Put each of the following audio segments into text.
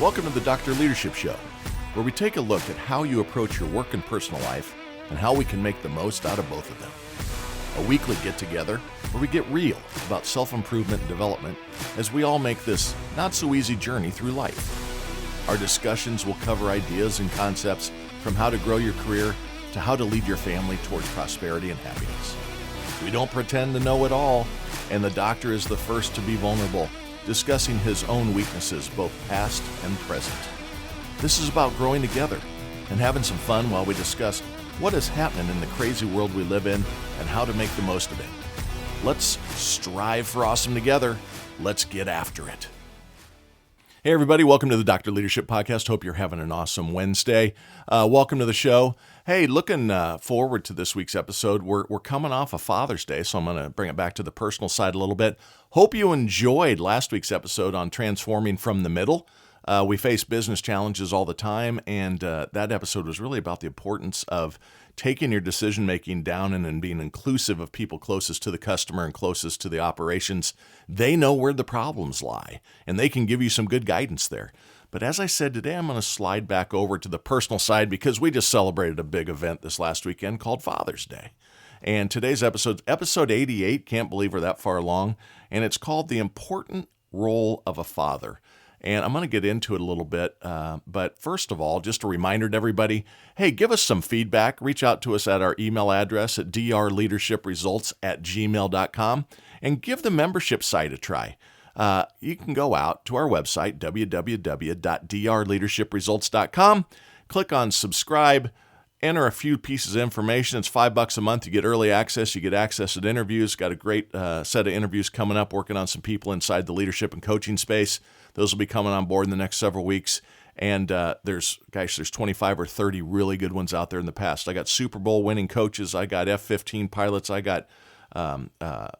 Welcome to the Dr. Leadership Show, where we take a look at how you approach your work and personal life and how we can make the most out of both of them. A weekly get-together where we get real about self-improvement and development as we all make this not-so-easy journey through life. Our discussions will cover ideas and concepts from how to grow your career to how to lead your family towards prosperity and happiness. We don't pretend to know it all, and the doctor is the first to be vulnerable, discussing his own weaknesses, both past and present. This is about growing together and having some fun while we discuss what is happening in the crazy world we live in and how to make the most of it. Let's strive for awesome together. Let's get after it. Hey everybody, welcome to the Dr. Leadership Podcast. Hope you're having an awesome Wednesday. Welcome to the show. Hey, looking forward to this week's episode. We're coming off of Father's Day, so I'm going to bring it back to the personal side a little bit. Hope you enjoyed last week's episode on transforming from the middle. We face business challenges all the time, and that episode was really about the importance of taking your decision-making down and being inclusive of people closest to the customer and closest to the operations. They know where the problems lie, and they can give you some good guidance there. But as I said, today I'm going to slide back over to the personal side because we just celebrated a big event this last weekend called Father's Day. And today's episode 88, can't believe we're that far along, and it's called The Important Role of a Father. And I'm going to get into it a little bit, but first of all, just a reminder to everybody, hey, give us some feedback. Reach out to us at our email address at drleadershipresults@gmail.com and give the membership site a try. You can go out to our website, www.drleadershipresults.com, click on subscribe, enter a few pieces of information. It's $5 a month. You get early access. You get access to interviews. Got a great set of interviews coming up, working on some people inside the leadership and coaching space. Those will be coming on board in the next several weeks. And there's 25 or 30 really good ones out there in the past. I got Super Bowl winning coaches. I got F-15 pilots. I got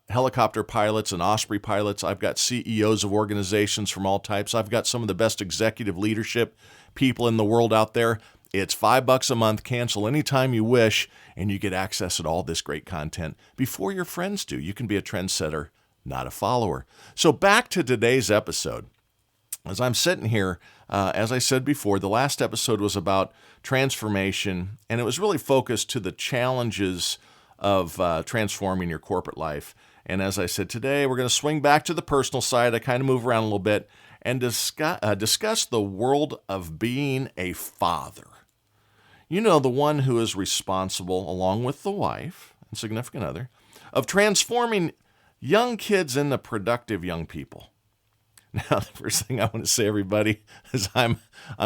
helicopter pilots and Osprey pilots. I've got CEOs of organizations from all types. I've got some of the best executive leadership people in the world out there. It's $5 a month. Cancel anytime you wish, and you get access to all this great content before your friends do. You can be a trendsetter, not a follower. So back to today's episode. As I'm sitting here, as I said before, the last episode was about transformation, and it was really focused to the challenges of transforming your corporate life. And as I said, today we're going to swing back to the personal side. I kind of move around a little bit and discuss the world of being a father. You know, the one who is responsible, along with the wife and significant other, of transforming young kids into productive young people. Now, the first thing I want to say, everybody, is I'm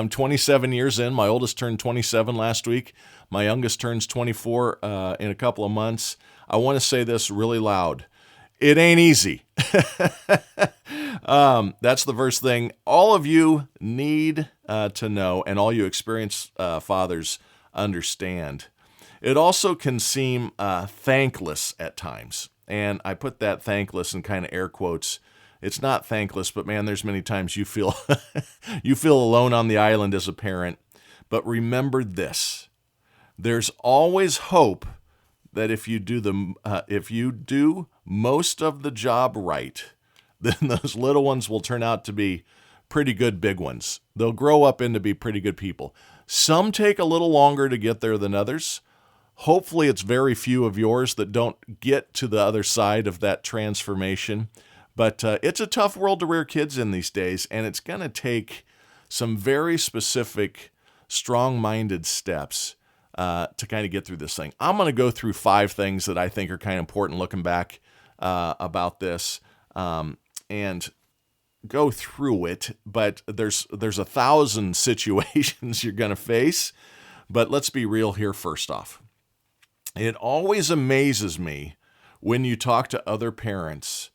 27 years in. My oldest turned 27 last week. My youngest turns 24 in a couple of months. I want to say this really loud. It ain't easy. That's the first thing all of you need to know, and all you experienced fathers understand. It also can seem thankless at times, and I put that thankless in kind of air quotes. It's not thankless, but man, there's many times you feel you feel alone on the island as a parent. But remember this: there's always hope that if you do most of the job right, then those little ones will turn out to be pretty good big ones. They'll grow up into be pretty good people. Some take a little longer to get there than others. Hopefully, it's very few of yours that don't get to the other side of that transformation. But it's a tough world to rear kids in these days, and it's going to take some very specific, strong-minded steps to kind of get through this thing. I'm going to go through 5 things that I think are kind of important looking back about this, and go through it. But there's 1,000 situations you're going to face. But let's be real here first off. It always amazes me when you talk to other parents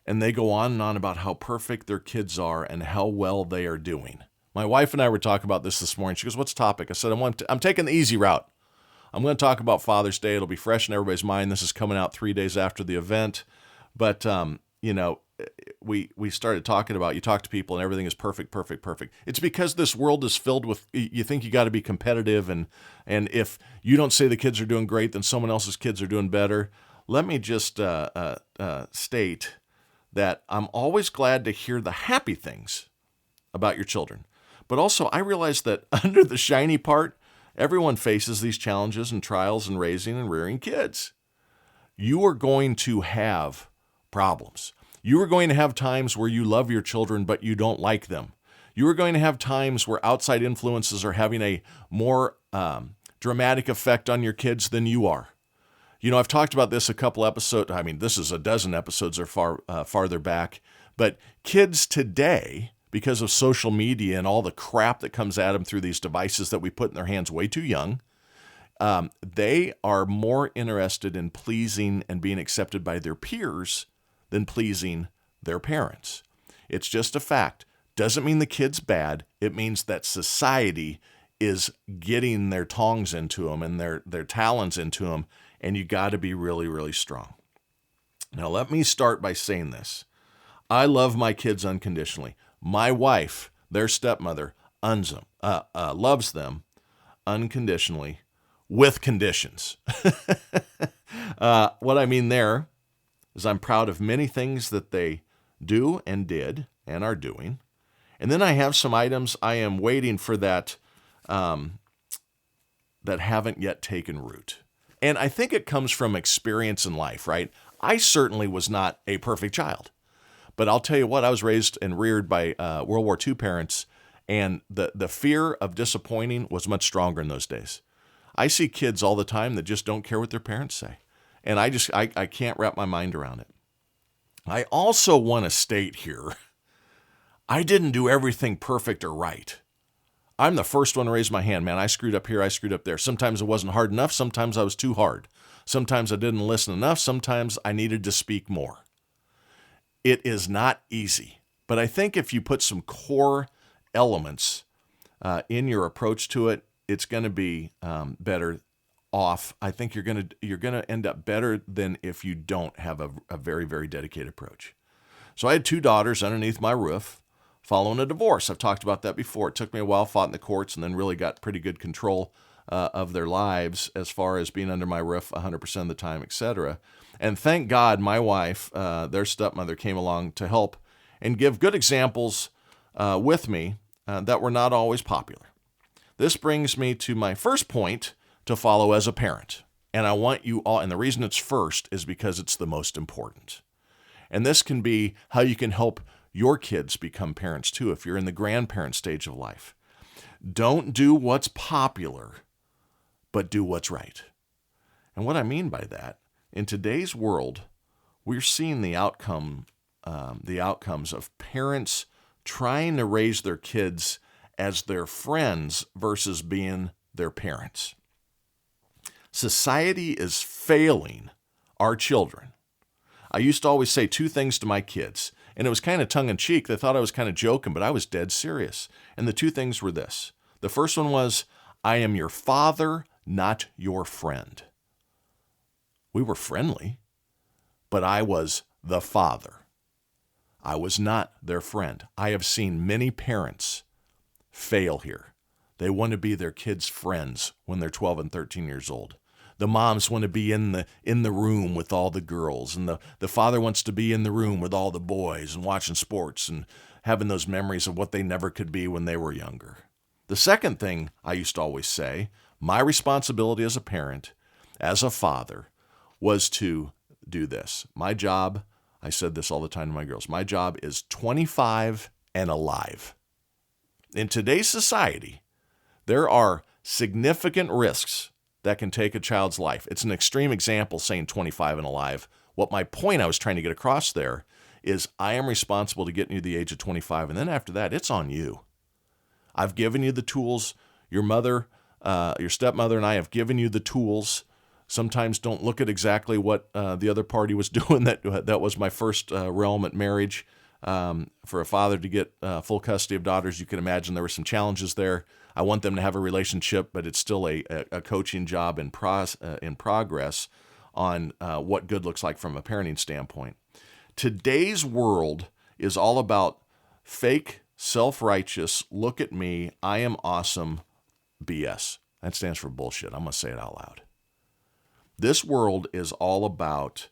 and they go on and on about how perfect their kids are and how well they are doing. My wife and I were talking about this morning. She goes, "What's the topic?" I said, I'm taking the easy route. I'm going to talk about Father's Day. It'll be fresh in everybody's mind. This is coming out 3 days after the event. But, we started talking about, you talk to people and everything is perfect, perfect, perfect. It's because this world is filled with, you think you got to be competitive. And if you don't say the kids are doing great, then someone else's kids are doing better. Let me just state that I'm always glad to hear the happy things about your children. But also, I realized that under the shiny part, everyone faces these challenges and trials in raising and rearing kids. You are going to have problems. You are going to have times where you love your children, but you don't like them. You are going to have times where outside influences are having a more dramatic effect on your kids than you are. You know, I've talked about this a couple episodes. I mean, this is a dozen episodes or farther back. But kids today, because of social media and all the crap that comes at them through these devices that we put in their hands way too young, they are more interested in pleasing and being accepted by their peers than pleasing their parents. It's just a fact. Doesn't mean the kid's bad. It means that society is getting their tongs into them and their talons into them, and you got to be really, really strong. Now, let me start by saying this. I love my kids unconditionally. My wife, their stepmother, loves them unconditionally with conditions. What I mean there is I'm proud of many things that they do and did and are doing. And then I have some items I am waiting for that haven't yet taken root. And I think it comes from experience in life, right? I certainly was not a perfect child. But I'll tell you what, I was raised and reared by World War II parents, and the fear of disappointing was much stronger in those days. I see kids all the time that just don't care what their parents say. And I can't wrap my mind around it. I also want to state here, I didn't do everything perfect or right. I'm the first one to raise my hand. Man, I screwed up here, I screwed up there. Sometimes it wasn't hard enough. Sometimes I was too hard. Sometimes I didn't listen enough. Sometimes I needed to speak more. It is not easy. But I think if you put some core elements in your approach to it, it's going to be better off. I think you're going to end up better than if you don't have a very, very dedicated approach. So I had 2 daughters underneath my roof following a divorce. I've talked about that before. It took me a while, fought in the courts, and then really got pretty good control of their lives as far as being under my roof 100% of the time, etc. And thank God my wife, their stepmother, came along to help and give good examples with me that were not always popular. This brings me to my first point to follow as a parent. And I want you all, and the reason it's first is because it's the most important. And this can be how you can help your kids become parents too, if you're in the grandparent stage of life. Don't do what's popular, but do what's right. And what I mean by that, in today's world, we're seeing the outcomes of parents trying to raise their kids as their friends versus being their parents. Society is failing our children. I used to always say 2 things to my kids, and it was kind of tongue-in-cheek. They thought I was kind of joking, but I was dead serious. And the 2 things were this. The first one was, I am your father, not your friend. We were friendly, but I was the father. I was not their friend. I have seen many parents fail here. They want to be their kids' friends when they're 12 and 13 years old. The moms want to be in the room with all the girls, and the father wants to be in the room with all the boys and watching sports and having those memories of what they never could be when they were younger. The second thing I used to always say, my responsibility as a parent, as a father, was to do this. My job, I said this all the time to my girls, my job is 25 and alive. In today's society, there are significant risks that can take a child's life. It's an extreme example saying 25 and alive. What my point I was trying to get across there is I am responsible to getting you to the age of 25, and then after that, it's on you. I've given you the tools. Your mother, your stepmother and I have given you the tools. Sometimes don't look at exactly what the other party was doing. That was my first realm at marriage. For a father to get full custody of daughters, you can imagine there were some challenges there. I want them to have a relationship, but it's still a coaching job in progress on what good looks like from a parenting standpoint. Today's world is all about fake, self-righteous, look at me, I am awesome BS. That stands for bullshit. I'm going to say it out loud. This world is all about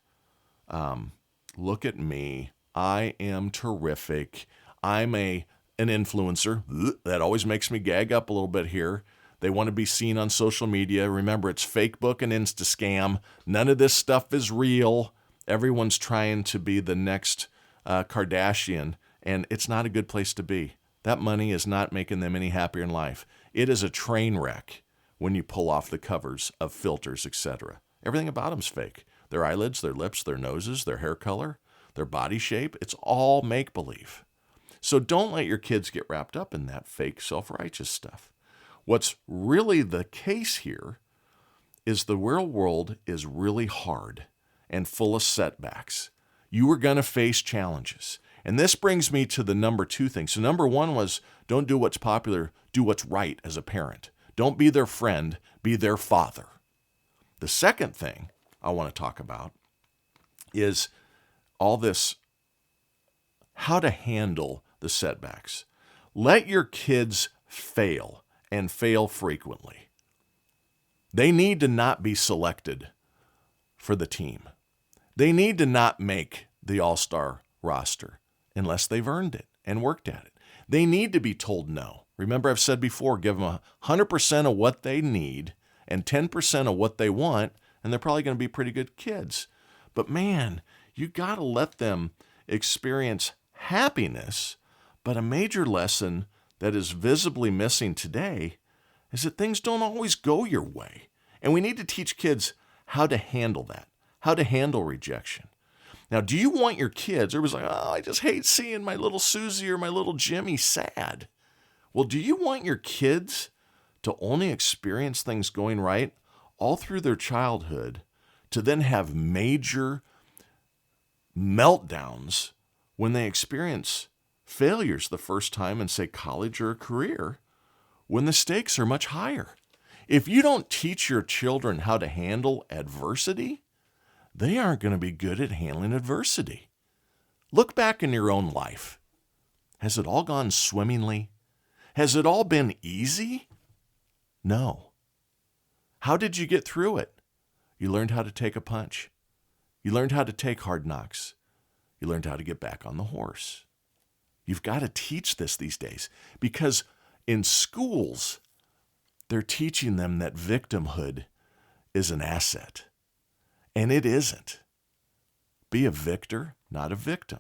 look at me, I am terrific, I'm an an influencer. That always makes me gag up a little bit here. They want to be seen on social media. Remember, it's Facebook and Insta scam. None of this stuff is real. Everyone's trying to be the next Kardashian, and it's not a good place to be. That money is not making them any happier in life. It is a train wreck when you pull off the covers of filters, etc. Everything about them's fake. Their eyelids, their lips, their noses, their hair color, their body shape, it's all make-believe. So don't let your kids get wrapped up in that fake self-righteous stuff. What's really the case here is the real world is really hard and full of setbacks. You are going to face challenges. And this brings me to the number 2 thing. So number 1 was don't do what's popular, do what's right as a parent. Don't be their friend, be their father. The second thing I want to talk about is all this, how to handle the setbacks. Let your kids fail and fail frequently. They need to not be selected for the team. They need to not make the all-star roster unless they've earned it and worked at it. They need to be told no. Remember, I've said before, give them 100% of what they need and 10% of what they want, and they're probably going to be pretty good kids. But man, you got to let them experience happiness. But a major lesson that is visibly missing today is that things don't always go your way. And we need to teach kids how to handle that, how to handle rejection. Now, do you want your kids, everybody's like, oh, I just hate seeing my little Susie or my little Jimmy sad. Well, do you want your kids to only experience things going right all through their childhood, to then have major meltdowns when they experience failures the first time in, say, college or a career, when the stakes are much higher? If you don't teach your children how to handle adversity, they aren't going to be good at handling adversity. Look back in your own life. Has it all gone swimmingly? Has it all been easy? No. How did you get through it? You learned how to take a punch. You learned how to take hard knocks. You learned how to get back on the horse. You've got to teach this these days, because in schools, they're teaching them that victimhood is an asset. And it isn't. Be a victor, not a victim.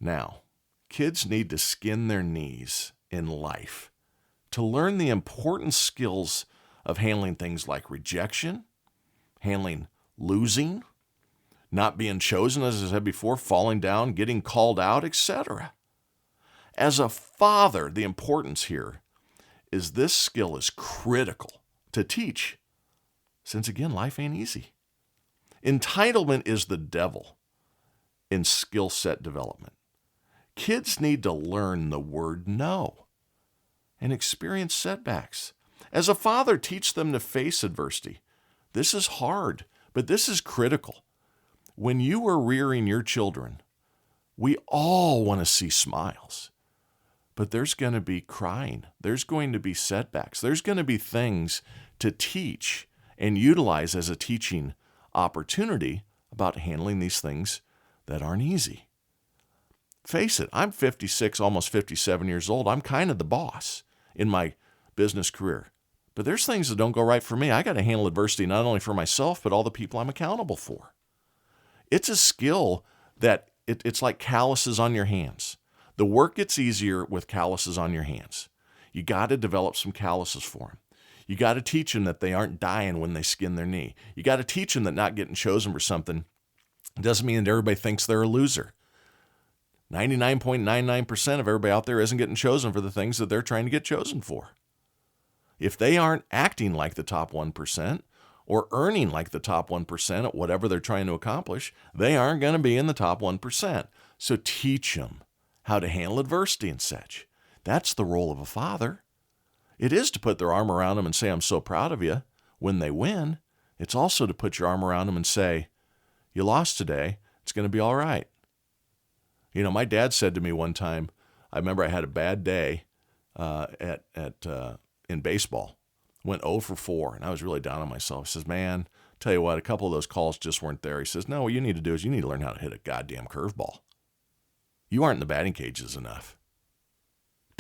Now, kids need to skin their knees in life to learn the important skills of handling things like rejection, handling losing, not being chosen, as I said before, falling down, getting called out, etc. As a father, the importance here is this skill is critical to teach, since again, life ain't easy. Entitlement is the devil in skill set development. Kids need to learn the word no and experience setbacks. As a father, teach them to face adversity. This is hard, but this is critical. When you are rearing your children, we all want to see smiles, but there's going to be crying. There's going to be setbacks. There's going to be things to teach and utilize as a teaching opportunity about handling these things that aren't easy. Face it, I'm 56, almost 57 years old. I'm kind of the boss in my business career. But there's things that don't go right for me. I got to handle adversity not only for myself, but all the people I'm accountable for. It's a skill that it's like calluses on your hands. The work gets easier with calluses on your hands. You got to develop some calluses for them. You got to teach them that they aren't dying when they skin their knee. You got to teach them that not getting chosen for something doesn't mean that everybody thinks they're a loser. 99.99% of everybody out there isn't getting chosen for the things that they're trying to get chosen for. If they aren't acting like the top 1% or earning like the top 1% at whatever they're trying to accomplish, they aren't going to be in the top 1%. So teach them how to handle adversity and such. That's the role of a father. It is to put their arm around them and say, I'm so proud of you when they win. It's also to put your arm around them and say, you lost today. It's going to be all right. You know, my dad said to me one time, I remember I had a bad day in baseball, went 0 for 4, and I was really down on myself. He says, man, tell you what, a couple of those calls just weren't there. He says, no, what you need to do is you need to learn how to hit a goddamn curveball. You aren't in the batting cages enough.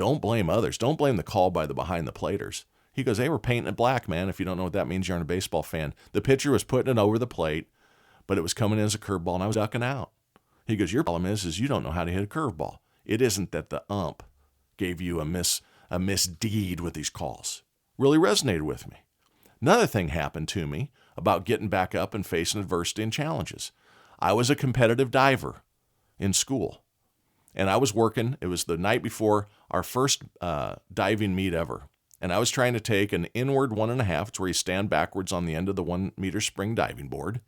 Don't blame others. Don't blame the call by the behind the platers. He goes, they were painting it black, man. If you don't know what that means, you aren't a baseball fan. The pitcher was putting it over the plate, but it was coming in as a curveball, and I was ducking out. He goes, your problem is you don't know how to hit a curveball. It isn't that the ump gave you a misdeed with these calls. Really resonated with me. Another thing happened to me about getting back up and facing adversity and challenges. I was a competitive diver in school, and I was working. It was the night before our first diving meet ever, and I was trying to take an inward 1.5. It's where you stand backwards on the end of the 1 meter spring diving board,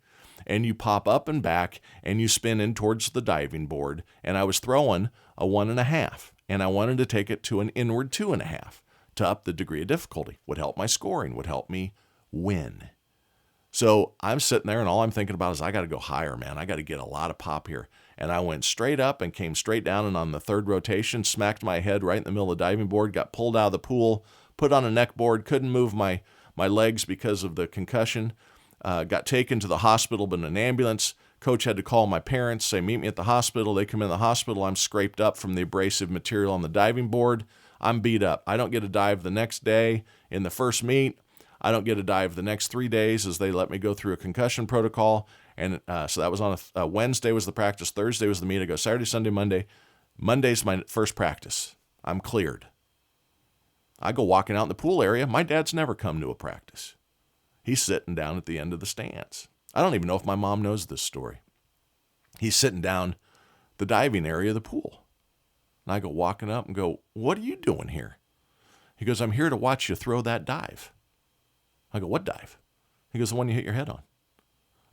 and you pop up and back, and you spin in towards the diving board, and I was throwing a 1.5, and I wanted to take it to an inward 2.5 to up the degree of difficulty. Would help my scoring, would help me win. So I'm sitting there, and all I'm thinking about is I got to go higher, man. I got to get a lot of pop here. And I went straight up and came straight down, and on the third rotation, smacked my head right in the middle of the diving board, got pulled out of the pool, put on a neck board, couldn't move my legs because of the concussion, got taken to the hospital, but in an ambulance. Coach had to call my parents, say, meet me at the hospital. They come in the hospital. I'm scraped up from the abrasive material on the diving board. I'm beat up. I don't get a dive the next day in the first meet. I don't get a dive the next 3 days as they let me go through a concussion protocol. And so that was on a Wednesday was the practice. Thursday was the meet. I go Saturday, Sunday, Monday. Monday's my first practice. I'm cleared. I go walking out in the pool area. My dad's never come to a practice. He's sitting down at the end of the stands. I don't even know if my mom knows this story. He's sitting down the diving area of the pool. And I go walking up and go, what are you doing here? He goes, I'm here to watch you throw that dive. I go, what dive? He goes, the one you hit your head on.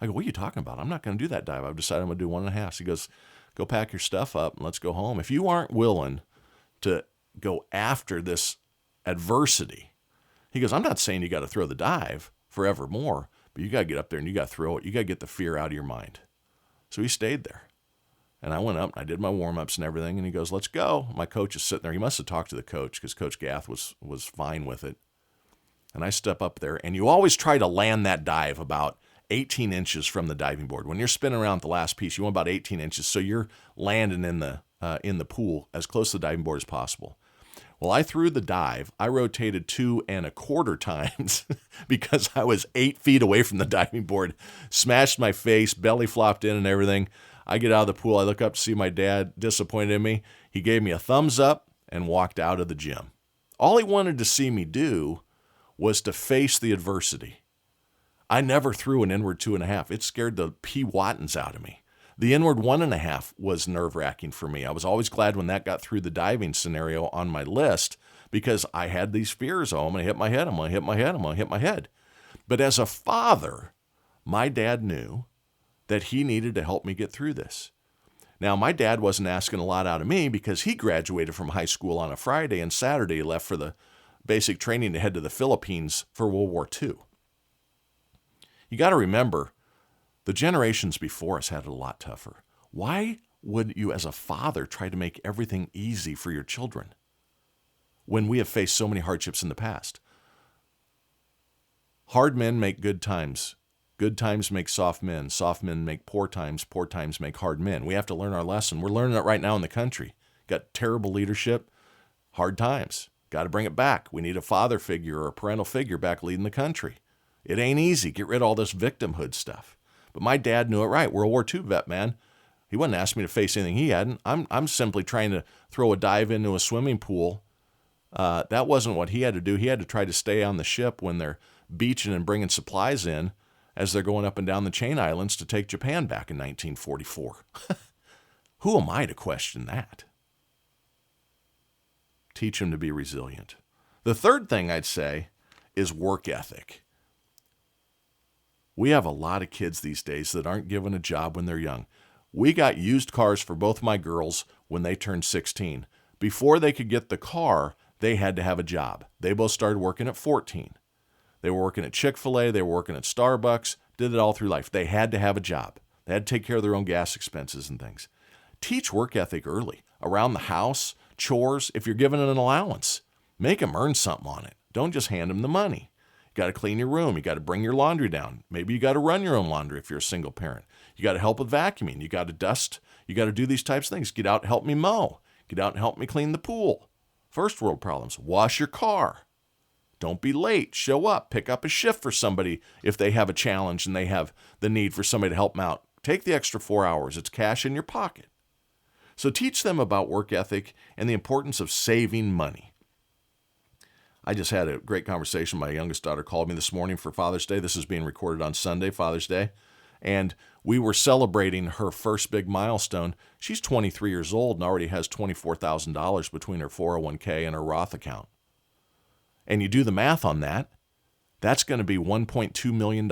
I go, what are you talking about? I'm not going to do that dive. I've decided I'm going to do 1.5. So he goes, go pack your stuff up and let's go home. If you aren't willing to go after this adversity, he goes, I'm not saying you got to throw the dive forevermore, but you got to get up there and you got to throw it. You got to get the fear out of your mind. So he stayed there. And I went up and I did my warm-ups and everything. And he goes, let's go. My coach is sitting there. He must have talked to the coach because Coach Gath was fine with it. And I step up there, and you always try to land that dive about 18 inches from the diving board. When you're spinning around the last piece, you want about 18 inches, so you're landing in the pool as close to the diving board as possible. Well, I threw the dive. I rotated 2.25 times because I was 8 feet away from the diving board, smashed my face, belly flopped in and everything. I get out of the pool. I look up to see my dad disappointed in me. He gave me a thumbs up and walked out of the gym. All he wanted to see me do was to face the adversity. I never threw an inward 2.5. It scared the pea wattens out of me. The inward 1.5 was nerve-wracking for me. I was always glad when that got through the diving scenario on my list because I had these fears. Oh, I'm going to hit my head. I'm going to hit my head. I'm going to hit my head. But as a father, my dad knew that he needed to help me get through this. Now, my dad wasn't asking a lot out of me because he graduated from high school on a Friday, and Saturday he left for the basic training to head to the Philippines for World War II. You got to remember, the generations before us had it a lot tougher. Why would you as a father try to make everything easy for your children when we have faced so many hardships in the past? Hard men make good times. Good times make soft men. Soft men make poor times. Poor times make hard men. We have to learn our lesson. We're learning it right now in the country. Got terrible leadership, hard times. Got to bring it back. We need a father figure or a parental figure back leading the country. It ain't easy. Get rid of all this victimhood stuff. But my dad knew it right. World War II vet, man. He wouldn't ask me to face anything he hadn't. I'm simply trying to throw a dive into a swimming pool. That wasn't what he had to do. He had to try to stay on the ship when they're beaching and bringing supplies in as they're going up and down the chain islands to take Japan back in 1944. Who am I to question that? Teach them to be resilient. The third thing I'd say is work ethic. We have a lot of kids these days that aren't given a job when they're young. We got used cars for both my girls when they turned 16. Before they could get the car, they had to have a job. They both started working at 14. They were working at Chick-fil-A. They were working at Starbucks. Did it all through life. They had to have a job. They had to take care of their own gas expenses and things. Teach work ethic early. Around the house, chores, if you're given an allowance, make them earn something on it. Don't just hand them the money. You got to clean your room. You got to bring your laundry down. Maybe you got to run your own laundry if you're a single parent. You got to help with vacuuming. You got to dust. You got to do these types of things. Get out and help me mow. Get out and help me clean the pool. First world problems. Wash your car. Don't be late. Show up. Pick up a shift for somebody if they have a challenge and they have the need for somebody to help them out. Take the extra 4 hours. It's cash in your pocket. So teach them about work ethic and the importance of saving money. I just had a great conversation. My youngest daughter called me this morning for Father's Day. This is being recorded on Sunday, Father's Day. And we were celebrating her first big milestone. She's 23 years old and already has $24,000 between her 401k and her Roth account. And you do the math on that, that's going to be $1.2 million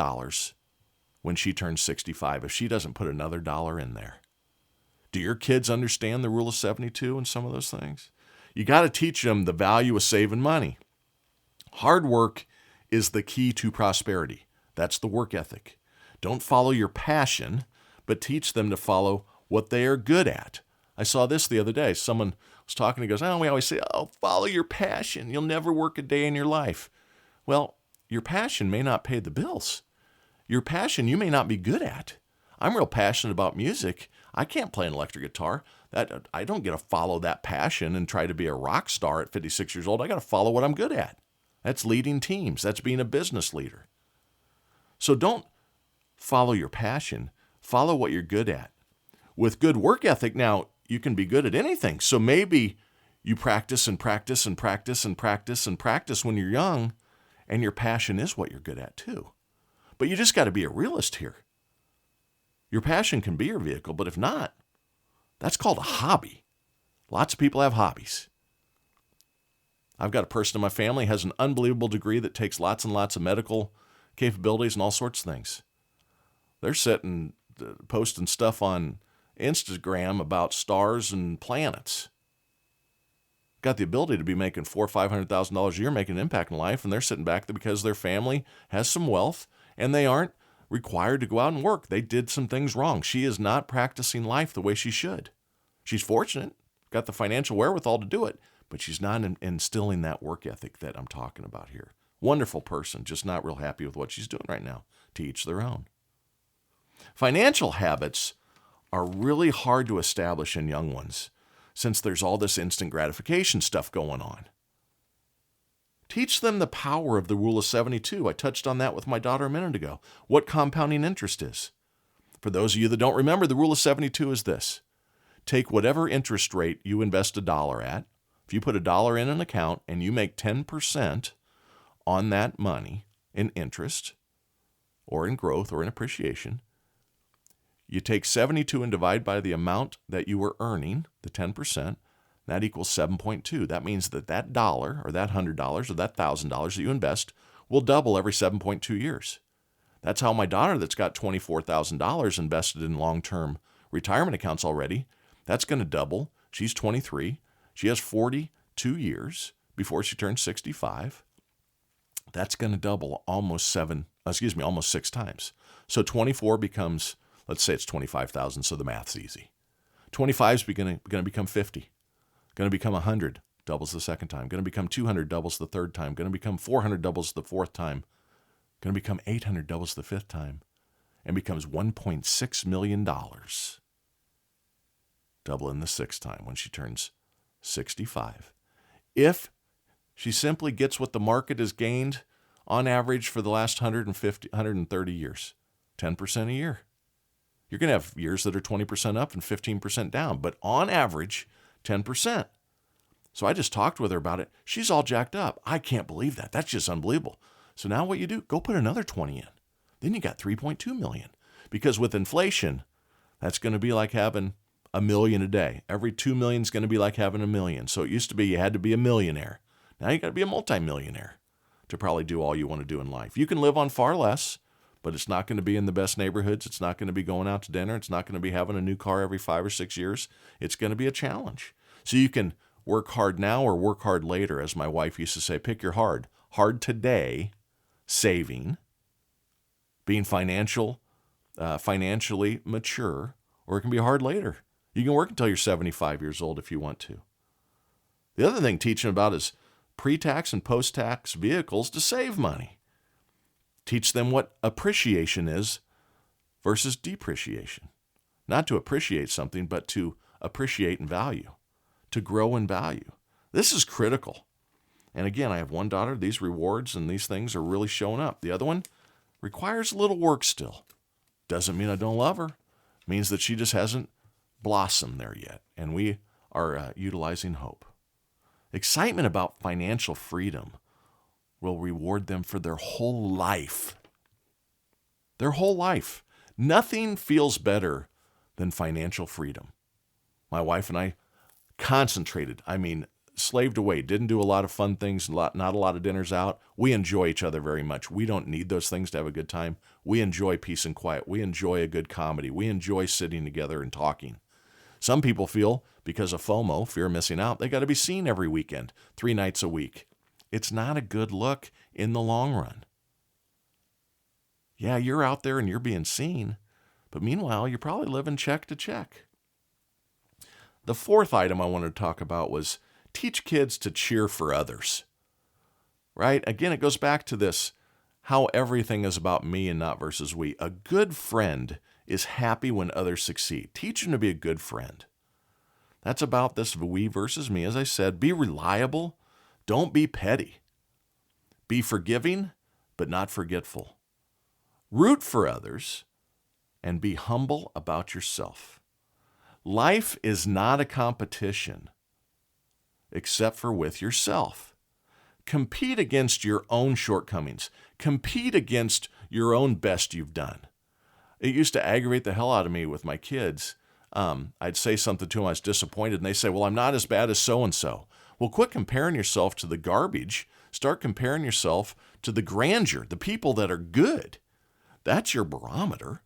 when she turns 65 if she doesn't put another dollar in there. Do your kids understand the rule of 72 and some of those things? You got to teach them the value of saving money. Hard work is the key to prosperity. That's the work ethic. Don't follow your passion, but teach them to follow what they are good at. I saw this the other day. Someone was talking, he goes, we always say, follow your passion. You'll never work a day in your life. Well, your passion may not pay the bills. Your passion you may not be good at. I'm real passionate about music. I can't play an electric guitar. I don't get to follow that passion and try to be a rock star at 56 years old. I got to follow what I'm good at. That's leading teams. That's being a business leader. So don't follow your passion. Follow what you're good at. With good work ethic, now, you can be good at anything. So maybe you practice and practice and practice and practice and practice when you're young, and your passion is what you're good at too. But you just got to be a realist here. Your passion can be your vehicle, but if not, that's called a hobby. Lots of people have hobbies. I've got a person in my family who has an unbelievable degree that takes lots and lots of medical capabilities and all sorts of things. They're sitting, posting stuff on Instagram about stars and planets. Got the ability to be making $400,000 or $500,000 a year, making an impact in life, and they're sitting back there because their family has some wealth and they aren't required to go out and work. They did some things wrong. She is not practicing life the way she should. She's fortunate, got the financial wherewithal to do it, but she's not instilling that work ethic that I'm talking about here. Wonderful person, just not real happy with what she's doing right now. To each their own. Financial habits are really hard to establish in young ones since there's all this instant gratification stuff going on. Teach them the power of the rule of 72. I touched on that with my daughter a minute ago. What compounding interest is. For those of you that don't remember, the rule of 72 is this. Take whatever interest rate you invest $1 at. If you put $1 in an account and you make 10% on that money in interest or in growth or in appreciation, you take 72 and divide by the amount that you were earning, the 10%, that equals 7.2. That means that dollar or that $100 or that $1,000 that you invest will double every 7.2 years. That's how my daughter that's got $24,000 invested in long-term retirement accounts already, that's going to double. She's 23. She has 42 years before she turns 65. That's going to double almost 6 times. So 24 becomes, let's say it's 25,000, so the math's easy. 25 is going to become 50. Going to become 100, doubles the second time. Going to become 200, doubles the third time. Going to become 400, doubles the fourth time. Going to become 800, doubles the fifth time. And becomes $1.6 million. Double in the sixth time when she turns 65. If she simply gets what the market has gained on average for the last 130 years, 10% a year. You're going to have years that are 20% up and 15% down, but on average, 10%. So I just talked with her about it. She's all jacked up. I can't believe that. That's just unbelievable. So now what you do, go put another 20 in. Then you got 3.2 million. Because with inflation, that's going to be like having $1 million a day. Every 2 million is going to be like having $1 million. So it used to be you had to be a millionaire. Now you got to be a multimillionaire to probably do all you want to do in life. You can live on far less, but it's not going to be in the best neighborhoods. It's not going to be going out to dinner. It's not going to be having a new car every 5 or 6 years. It's going to be a challenge. So you can work hard now or work hard later. As my wife used to say, pick your hard. Hard today, saving, being financially mature, or it can be hard later. You can work until you're 75 years old if you want to. The other thing teaching about is pre-tax and post-tax vehicles to save money. Teach them what appreciation is versus depreciation. Not to appreciate something, but to appreciate in value, to grow in value. This is critical. And again, I have one daughter. These rewards and these things are really showing up. The other one requires a little work still. Doesn't mean I don't love her. It means that she just hasn't blossomed there yet. And we are utilizing hope. Excitement about financial freedom will reward them for their whole life. Their whole life. Nothing feels better than financial freedom. My wife and I concentrated, slaved away, didn't do a lot of fun things, not a lot of dinners out. We enjoy each other very much. We don't need those things to have a good time. We enjoy peace and quiet. We enjoy a good comedy. We enjoy sitting together and talking. Some people feel, because of FOMO, fear of missing out, they got to be seen every weekend, 3 nights a week. It's not a good look in the long run. Yeah, you're out there and you're being seen, but meanwhile, you're probably living check to check. The fourth item I wanted to talk about was teach kids to cheer for others, right? Again, it goes back to this, how everything is about me and not versus we. A good friend is happy when others succeed. Teach them to be a good friend. That's about this we versus me. As I said, be reliable. Don't be petty. Be forgiving, but not forgetful. Root for others and be humble about yourself. Life is not a competition except for with yourself. Compete against your own shortcomings. Compete against your own best you've done. It used to aggravate the hell out of me with my kids. I'd say something to them, I was disappointed, and they say, well, I'm not as bad as so-and-so. Well, quit comparing yourself to the garbage. Start comparing yourself to the grandeur, the people that are good. That's your barometer.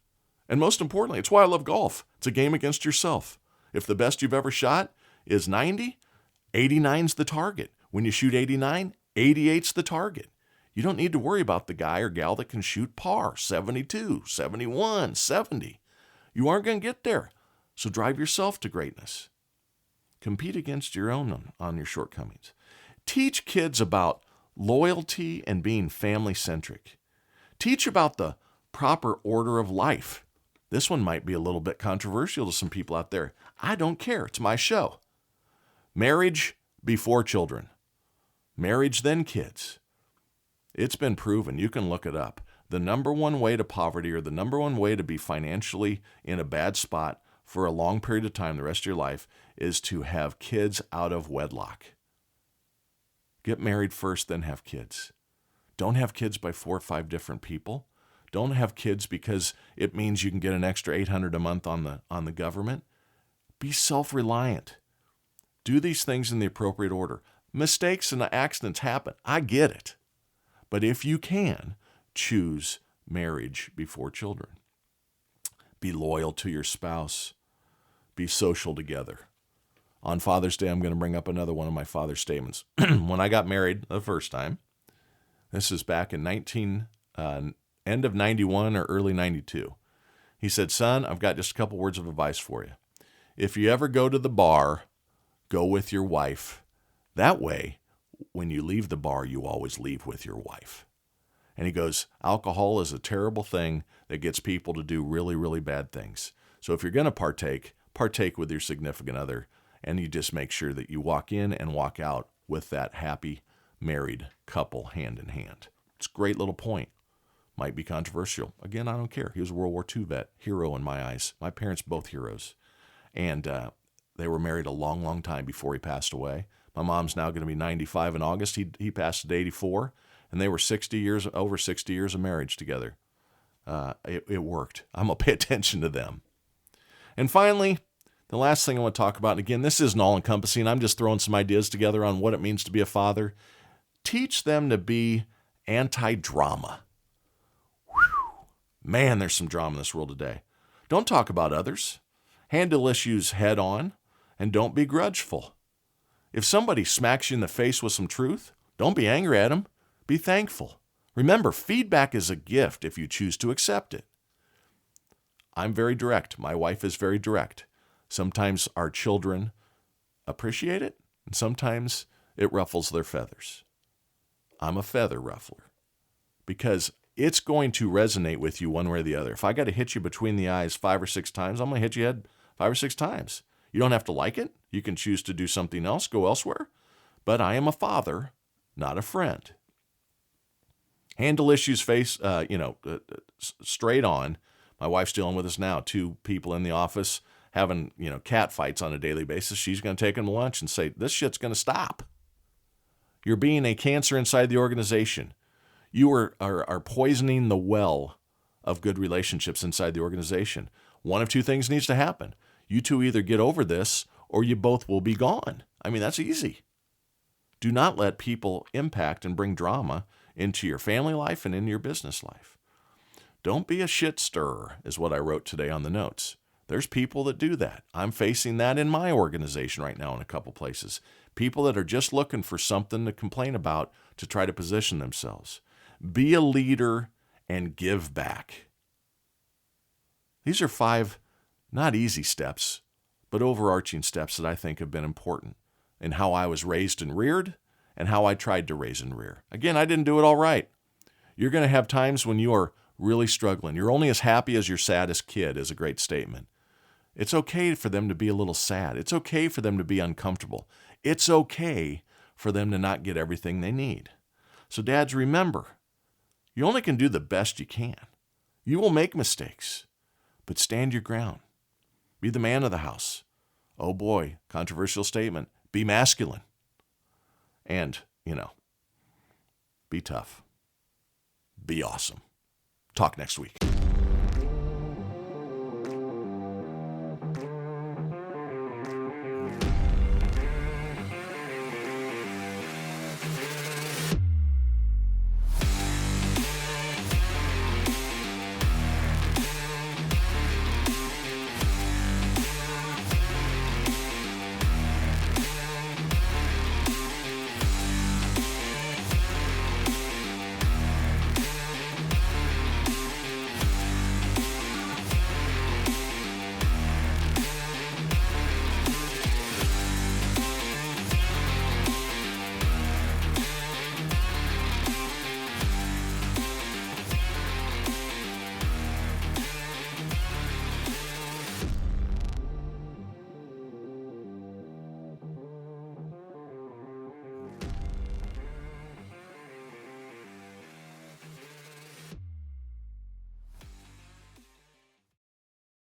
And most importantly, it's why I love golf. It's a game against yourself. If the best you've ever shot is 90, 89's the target. When you shoot 89, 88's the target. You don't need to worry about the guy or gal that can shoot par, 72, 71, 70. You aren't going to get there. So drive yourself to greatness. Compete against your own on your shortcomings. Teach kids about loyalty and being family-centric. Teach about the proper order of life. This one might be a little bit controversial to some people out there. I don't care. It's my show. Marriage before children. Marriage then kids. It's been proven. You can look it up. The number one way to poverty, or the number one way to be financially in a bad spot for a long period of time, the rest of your life, is to have kids out of wedlock. Get married first, then have kids. Don't have kids by 4 or 5 different people. Don't have kids because it means you can get an extra $800 a month on the government. Be self-reliant. Do these things in the appropriate order. Mistakes and accidents happen. I get it. But if you can, choose marriage before children. Be loyal to your spouse. Be social together. On Father's Day, I'm going to bring up another one of my father's statements. When I got married the first time, this is back in end of 91 or early 92. He said, son, I've got just a couple words of advice for you. If you ever go to the bar, go with your wife. That way, when you leave the bar, you always leave with your wife. And he goes, alcohol is a terrible thing that gets people to do really, really bad things. So if you're going to partake with your significant other, and you just make sure that you walk in and walk out with that happy married couple hand in hand. It's a great little point. Might be controversial. Again, I don't care. He was a World War II vet, hero in my eyes. My parents, both heroes. And they were married a long, long time before he passed away. My mom's now going to be 95 in August. He passed at 84, and they were over 60 years of marriage together. It worked. I'm going to pay attention to them. And finally, the last thing I want to talk about, and again, this isn't all-encompassing. I'm just throwing some ideas together on what it means to be a father. Teach them to be anti-drama. Man, there's some drama in this world today. Don't talk about others. Handle issues head on, and don't be grudgeful. If somebody smacks you in the face with some truth, don't be angry at them. Be thankful. Remember, feedback is a gift if you choose to accept it. I'm very direct. My wife is very direct. Sometimes our children appreciate it, and sometimes it ruffles their feathers. I'm a feather ruffler because it's going to resonate with you one way or the other. If I got to hit you between the eyes 5 or 6 times, I'm going to hit you head 5 or 6 times. You don't have to like it. You can choose to do something else, go elsewhere. but I am a father, not a friend. Handle issues straight on. My wife's dealing with this now. 2 people in the office having, cat fights on a daily basis. She's going to take them to lunch and say, this shit's going to stop. You're being a cancer inside the organization. You are poisoning the well of good relationships inside the organization. One of 2 things needs to happen. You 2 either get over this or you both will be gone. I mean, that's easy. Do not let people impact and bring drama into your family life and into your business life. Don't be a shit stirrer, is what I wrote today on the notes. There's people that do that. I'm facing that in my organization right now in a couple places. People that are just looking for something to complain about to try to position themselves. Be a leader and give back. These are 5 not easy steps, but overarching steps that I think have been important in how I was raised and reared and how I tried to raise and rear. Again, I didn't do it all right. You're going to have times when you are really struggling. You're only as happy as your saddest kid is a great statement. It's okay for them to be a little sad. It's okay for them to be uncomfortable. It's okay for them to not get everything they need. So dads, remember, you only can do the best you can. You will make mistakes, but stand your ground. Be the man of the house. Oh boy, controversial statement. Be masculine. And, be tough. Be awesome. Talk next week.